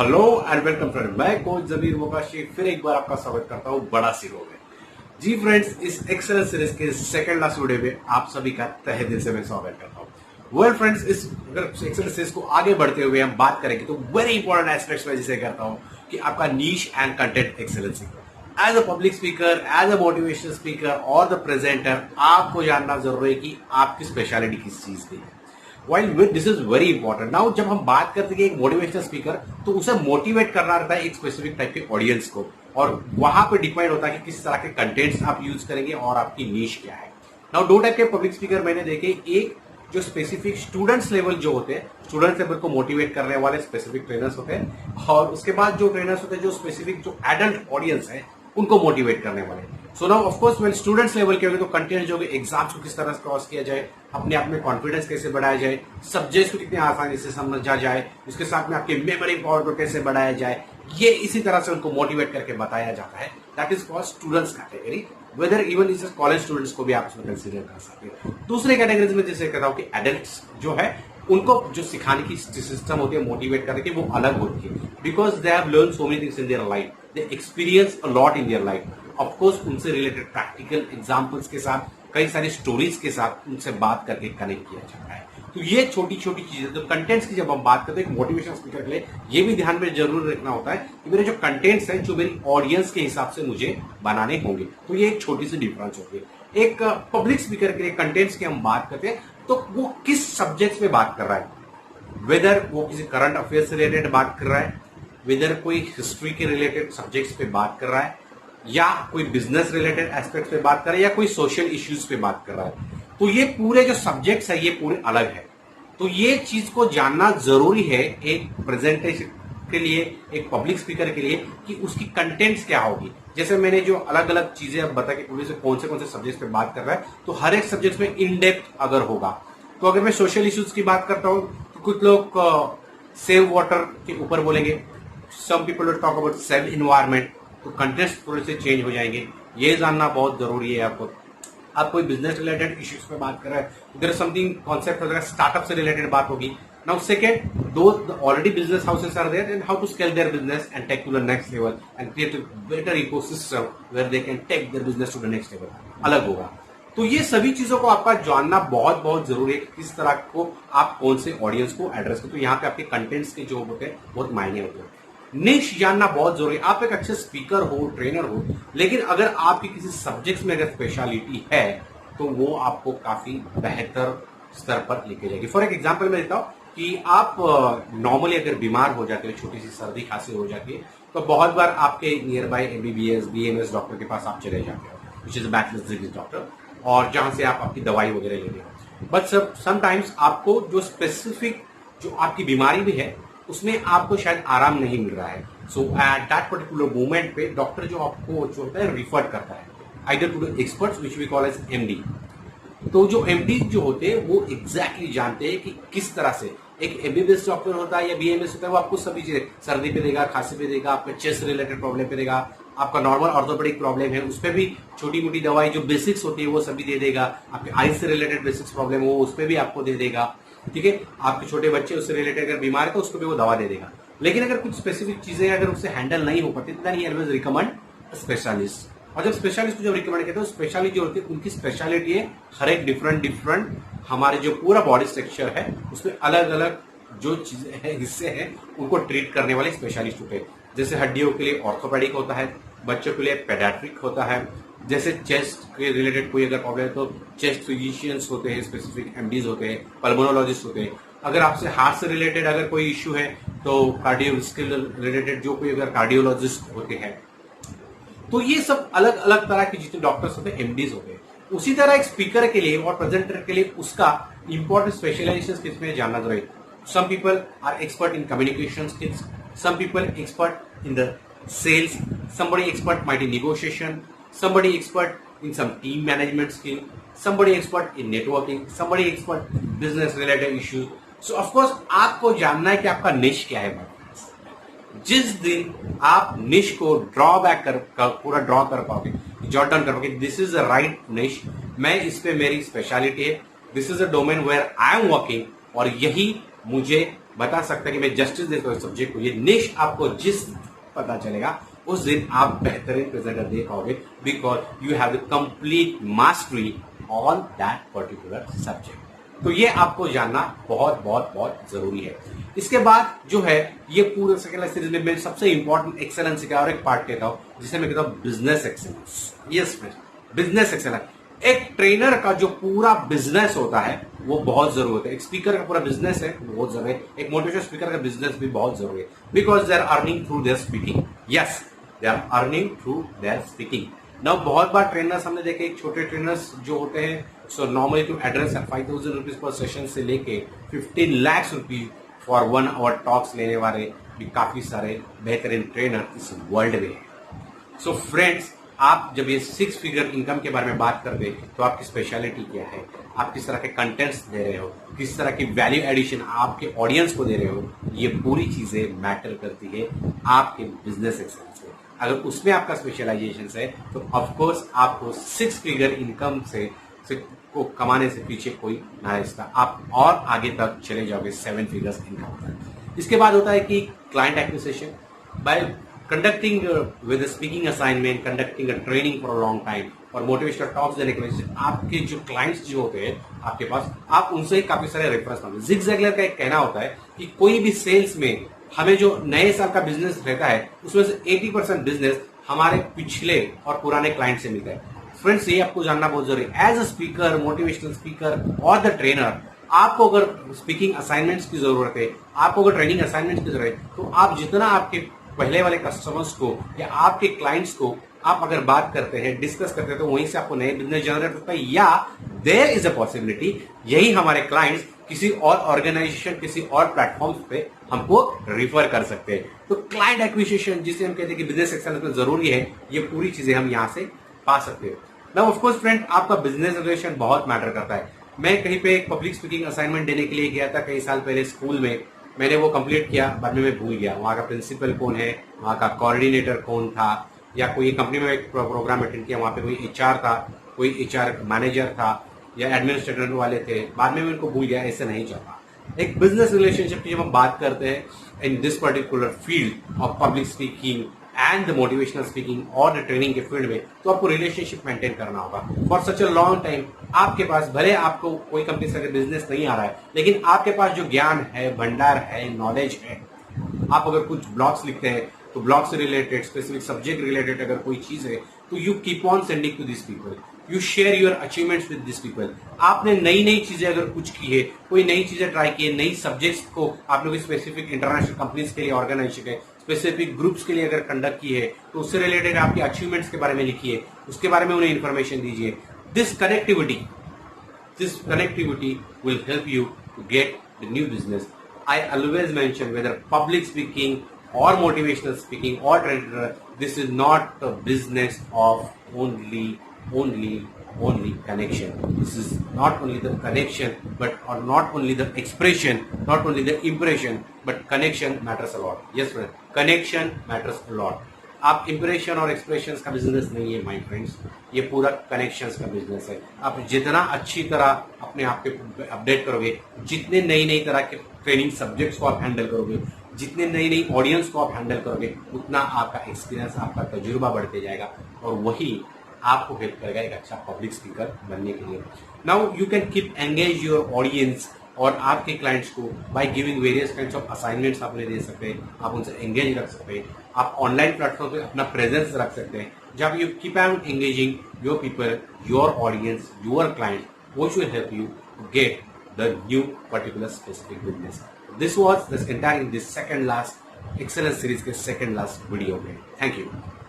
Hello and welcome friend, मैं coach जमीर मुकाशी फिर एक बार आपका स्वागत करता हूं बड़ा सीरो में। जी फ्रेंड्स, इस एक्सेलेंस सीरीज के सेकंड लास्ट वीडियो में आप सभी का तहे दिल से मैं स्वागत करता हूं। वेल फ्रेंड्स, इस एक्सेलेंस सीरीज को आगे बढ़ते हुए हम बात करेंगे तो वेरी इंपॉर्टेंट एस्पेक्ट्स में जिसे करता हूं कि आपका niche and content excellency. As a public speaker, as a motivational speaker और द प्रेजेंटर, आपको जानना जरूरी है कि आपकी स्पेशलिटी किस चीज की है। While this is very important. Now जब हम बात करते हैं एक मोटिवेशनल स्पीकर, तो उसे मोटिवेट करना रहता है एक स्पेसिफिक टाइप के ऑडियंस को, और वहां पे डिपेंड होता है कि किस तरह के कंटेंट्स आप यूज करेंगे और आपकी नीश क्या है। नाउ दो टाइप के पब्लिक स्पीकर मैंने देखे, एक जो स्पेसिफिक स्टूडेंट्स लेवल जो होते हैं, स्टूडेंट्स लेवल को मोटिवेट करने वाले स्पेसिफिक ट्रेनर्स होते हैं, और उसके बाद जो ट्रेनर्स होते हैं जो स्पेसिफिक जो एडल्ट ऑडियंस है उनको मोटिवेट करने वाले। So now of course when students level के होंगे तो कंटेंट जो एग्जाम्स को किस तरह से क्रॉस किया जाए, अपने आप में कॉन्फिडेंस कैसे बढ़ाया जाए, सब्जेक्ट्स को कितनी आसानी से समझा जाए, उसके साथ में आपकी मेमोरी पावर को कैसे बढ़ाया जाए, ये इसी तरह से उनको मोटिवेट करके बताया जाता है। That is called students category. Whether even इस कॉलेज स्टूडेंट्स को भी आप इसमें कंसीडर कर सकते हैं। दूसरे कैटेगरीज में जैसे कहता हूं कि एडल्ट्स जो है उनको जो सिखाने की सिस्टम होती है मोटिवेट करने की, वो अलग होती है, because they have learn so many things in their life, they experience a lot in their life. Of course उनसे रिलेटेड प्रैक्टिकल एग्जाम्पल्स के साथ, कई सारी स्टोरीज के साथ उनसे बात करके कनेक्ट किया जाता है। तो ये छोटी छोटी चीजें, तो कंटेंट्स की जब हम बात करते हैं एक मोटिवेशन स्पीकर के लिए, ये भी ध्यान में जरूर रखना होता है कि मेरे जो कंटेंट्स हैं जो मेरी ऑडियंस के हिसाब से मुझे बनाने होंगे। तो ये एक छोटी सी डिफरेंस होती है। एक पब्लिक स्पीकर के लिए कंटेंट्स की हम बात करते हैं तो वो किस सब्जेक्ट पे बात कर रहा है, वेदर वो किसी करंट अफेयर से रिलेटेड बात कर रहा है, वेदर कोई हिस्ट्री के रिलेटेड सब्जेक्ट्स पे बात कर रहा है, या कोई बिजनेस रिलेटेड एस्पेक्ट्स पे बात कर रहा है, या कोई सोशल इश्यूज पे बात कर रहा है। तो ये पूरे जो सब्जेक्ट्स है ये पूरे अलग है। तो ये चीज को जानना जरूरी है एक प्रेजेंटेशन के लिए, एक पब्लिक स्पीकर के लिए, कि उसकी कंटेंट्स क्या होगी। जैसे मैंने जो अलग अलग चीजें अब बता के पूरे से कौन से सब्जेक्ट्स पे बात कर रहा है, तो हर एक सब्जेक्ट में इन डेप्थ अगर होगा, तो अगर मैं सोशल इश्यूज की बात करता हूं तो कुछ लोग सेव वाटर के ऊपर बोलेंगे, some people will talk about save environment, तो कंटेंट्स थोड़े से चेंज हो जाएंगे। ये जानना बहुत जरूरी है आपको। आप कोई बिजनेस रिलेटेड इश्यूज पे बात कर रहे हैं, देयर समथिंग कॉन्सेप्ट वगैरह स्टार्टअप से रिलेटेड बात होगी। नाउ सेकंड, दो already business houses are there and how to scale their business and take to the next level and create a better ecosystem where they can take their business to the next level, अलग होगा। तो ये सभी चीजों को आपका जानना बहुत बहुत जरूरी है कि किस तरह को आप कौन से ऑडियंस को एड्रेस करें। तो यहाँ पे आपके कंटेंट्स के जो होते हैं बहुत मायने होते हैं। निश जानना बहुत जरूरी है। आप एक अच्छे स्पीकर हो, ट्रेनर हो, लेकिन अगर आपकी किसी सब्जेक्ट में अगर स्पेशलिटी है तो वो आपको काफी बेहतर स्तर पर लेके जाएगी। फॉर एक एग्जाम्पल मैं देता हूँ कि आप नॉर्मली अगर बीमार हो जाते हो, छोटी सी सर्दी खांसी हो जाती है, तो बहुत बार आपके near by MBBS BMS doctor के पास आप चले जाते हो, which is bachelors degree doctor, और जहां से आप आपकी दवाई वगैरह लेते हो। बट समटाइम्स आपको जो स्पेसिफिक जो आपकी बीमारी भी है उसमें आपको शायद आराम नहीं मिल रहा है। So at that particular moment पे डॉक्टर जो आपको जो होता है रिफर करता है either to the experts which we call as MD. तो जो एमडी जो होते हैं वो एग्जैक्टली जानते हैं कि किस तरह से एक एमबीबीएस डॉक्टर होता है या बीएमएस होता है, वो आपको सभी चीजें, सर्दी पे देगा, खांसी पे देगा, आपका चेस्ट रिलेटेड प्रॉब्लम पे देगा, आपका नॉर्मल ऑर्थोपेडिक प्रॉब्लम है उस पर भी छोटी मोटी दवाई जो बेसिक्स होती है वो सभी दे देगा, आपके आईज से रिलेटेड बेसिक्स प्रॉब्लम है वो उस पर भी आपको दे देगा, ठीक है। आपके छोटे बच्चे उससे रिलेटेड अगर बीमार है तो उसको भी वो दवा दे देगा। लेकिन अगर कुछ स्पेसिफिक चीजें अगर उससे हैंडल नहीं हो पाती तो ही ऑलवेज रिकमेंड स्पेशलिस्ट। और जब स्पेशलिस्ट को जब रिकमेंड करते हैं तो स्पेशलिस्ट जो होती है उनकी स्पेशलिटी है हर एक डिफरेंट हमारे जो पूरा बॉडी स्ट्रक्चर है उसमें अलग अलग जो चीजें हैं, हिस्से हैं, उनको ट्रीट करने वाले स्पेशलिस्ट होते हैं। जैसे हड्डियों के लिए ऑर्थोपेडिक होता है, बच्चों के लिए पेडियाट्रिक होता है, जैसे चेस्ट के रिलेटेड कोई अगर प्रॉब्लम है तो चेस्ट फिजिशियंस होते हैं, स्पेसिफिक एमडीज होते हैं, पल्मोनोलॉजिस्ट होते हैं। अगर आपसे हार्ट से रिलेटेड अगर कोई इश्यू है तो कार्डियोवास्कुलर रिलेटेड जो कोई अगर कार्डियोलॉजिस्ट होते हैं। तो ये सब अलग अलग तरह के जितने डॉक्टर्स होते हैं एमडीज होते हैं। उसी तरह एक स्पीकर के लिए और प्रेजेंटर के लिए उसका इंपॉर्टेंट स्पेशलाइजेशन किसमें जानना जरूरी। Some people are expert in communication skills, some people expert in the sales, somebody expert might in negotiation, somebody expert in some team management skill, somebody expert in networking, somebody expert in business related issues. So of course आपको जानना है कि आपका निश क्या है। जिस दिन आप निश को पूरा ड्रॉ कर पाओगे, जॉट डाउन कर पाओगे, दिस इज द राइट निश, मैं इस पे मेरी स्पेशलिटी है, this is a domain where I am working, और यही मुझे बता सकता है कि मैं जस्टिस देता हूँ सब्जेक्ट को, ये निश आपको जिस पता चलेगा उस दिन आप बेहतरीन प्रेजेंटर दे पाओगे, because you have the complete mastery on that particular subject. तो ये आपको जानना बहुत बहुत बहुत जरूरी है। इसके बाद जो है ये पूरे सेकेंड सीरीज में मैं सबसे इंपॉर्टेंट एक्सेलेंस का और एक पार्ट कहता हूं जिसे मैं कहता हूं business excellence. Yes friends, business excellence. एक ट्रेनर का जो पूरा बिजनेस होता है वो बहुत जरूरी होता है। एक स्पीकर का पूरा बिजनेस है बहुत जरूरी है, एक मोटिवेशनल स्पीकर का बिजनेस भी बहुत जरूरी है, because they are earning through their speaking. Yes, they are earning through their speaking. Now बहुत बार ट्रेनर्स हमने देखे, छोटे ट्रेनर्स जो होते हैं, so normally to address 5,000 rupees पर सेशन से लेके 15 lakh rupees for 1 hour talks लेने वाले भी काफी सारे बेहतरीन ट्रेनर इस वर्ल्ड में है। सो फ्रेंड्स, आप जब ये 6 फिगर इनकम के बारे में बात करते हैं तो आपकी स्पेशलिटी क्या है, आप किस तरह के कंटेंट्स दे रहे हो, किस तरह की वैल्यू एडिशन आपके ऑडियंस को दे रहे हो, ये पूरी चीजें मैटर करती है आपके बिजनेस एक्सेलेंस में। अगर उसमें आपका स्पेशलाइजेशन है तो ऑफकोर्स आपको 6 फिगर इनकम से को कमाने से पीछे कोई ना इसका, आप और आगे तक चले जाओगे 7 फिगर्स इनकम तक। इसके बाद होता है कि client acquisition bye conducting with speaking assignment, conducting a training for a long time और मोटिवेशनल टॉक्स देने की वजह से आपके जो क्लाइंट्स जो होते हैं आपके पास, आप उनसे काफी सारे रेफरेंस पाते। जिग ज़ैगलर का एक कहना होता है कि कोई भी सेल्स में हमें जो नए साल का बिजनेस रहता है उसमें से 80% बिजनेस हमारे पिछले और पुराने क्लाइंट से मिलता है। फ्रेंड्स, ये आपको जानना बहुत जरूरी है। As a speaker, motivational speaker और द ट्रेनर, आपको अगर स्पीकिंग असाइनमेंट्स की जरूरत है, आपको अगर ट्रेनिंग असाइनमेंट्स की जरूरत है, तो आप जितना आपके पहले वाले कस्टमर्स को या आपके क्लाइंट्स को आप अगर बात करते हैं, डिस्कस करते हैं, तो वहीं से आपको नए बिजनेस जनरेट होता है। या देयर इज अ पॉसिबिलिटी यही हमारे क्लाइंट्स किसी और ऑर्गेनाइजेशन, किसी और प्लेटफॉर्म पे हमको रिफर कर सकते हैं। तो क्लाइंट एक्विजिशन, जिसे हम कहते हैं कि बिजनेस एक्सेलेंस में जरूरी है, ये पूरी चीजें हम यहाँ से पा सकते हैं। नाउ ऑफ कोर्स फ्रेंड, आपका बिजनेस रिलेशन बहुत मैटर करता है। मैं कहीं पे एक पब्लिक स्पीकिंग असाइनमेंट देने के लिए गया था कई साल पहले स्कूल में, मैंने वो कंप्लीट किया, बाद में मैं भूल गया वहाँ का प्रिंसिपल कौन है, वहाँ का कोऑर्डिनेटर कौन था, या कोई कंपनी में एक प्रोग्राम अटेंड किया, वहाँ पे कोई एचआर था, कोई एचआर मैनेजर था या एडमिनिस्ट्रेटर वाले थे, बाद में मैं उनको भूल गया। ऐसे नहीं चलता। एक बिजनेस रिलेशनशिप की जब हम बात करते हैं in this particular field of public speaking and the motivational speaking और द ट्रेनिंग के फील्ड में, तो आपको रिलेशनशिप मेंटेन करना होगा for such a long time. आपके पास भले आपको कोई कंपनी से बिजनेस नहीं आ रहा है, लेकिन आपके पास जो ज्ञान है, भंडार है, नॉलेज है, आप अगर कुछ ब्लॉग्स लिखते हैं तो ब्लॉग से रिलेटेड, स्पेसिफिक सब्जेक्ट रिलेटेड अगर कोई चीज है तो you keep on sending to this people, you share your achievements with this people. आपने नई नई चीजें अगर कुछ की है, कोई नई चीजें ट्राई की है, नई सब्जेक्ट्स को आपने कोई स्पेसिफिक इंटरनेशनल कंपनीज के लिए ऑर्गेनाइजेशन है, स्पेसिफिक ग्रुप्स के लिए अगर कंडक्ट की है, तो उससे रिलेटेड आपके अचीवमेंट्स के बारे में लिखिए, उसके बारे में उन्हें इंफॉर्मेशन दीजिए। This connectivity will help you to get the new business. I always mention whether public speaking or motivational speaking or trainer, this is not a business of only connection. This is not only the connection, but or not only the expression, not only the impression, but connection matters a lot. Yes friend, connection matters a lot. आप impression और expression का business नहीं है my friends, ये पूरा connections का business है। आप जितना अच्छी तरह अपने आप के अपडेट करोगे, जितने नई नई तरह के ट्रेनिंग सब्जेक्ट्स को आप हैंडल करोगे, जितने नई नई ऑडियंस को आप हैंडल करोगे, उतना आपका एक्सपीरियंस, आपका तजुर्बा बढ़ते जाएगा और वही आपको हेल्प करेगा एक अच्छा पब्लिक स्पीकर बनने के लिए। Now you can keep engage your audience और आपके क्लाइंट्स को by giving various kinds of assignments आप उन्हें दे सकते हैं, आप उनसे एंगेज रख सकते हैं, आप ऑनलाइन प्लेटफॉर्म पे अपना प्रेजेंस रख सकते हैं। जब you keep on engaging your people, your audience, your client, which will help you to get the new particular specific business. This was this entire in this second last excellence series के second last video में. Thank you.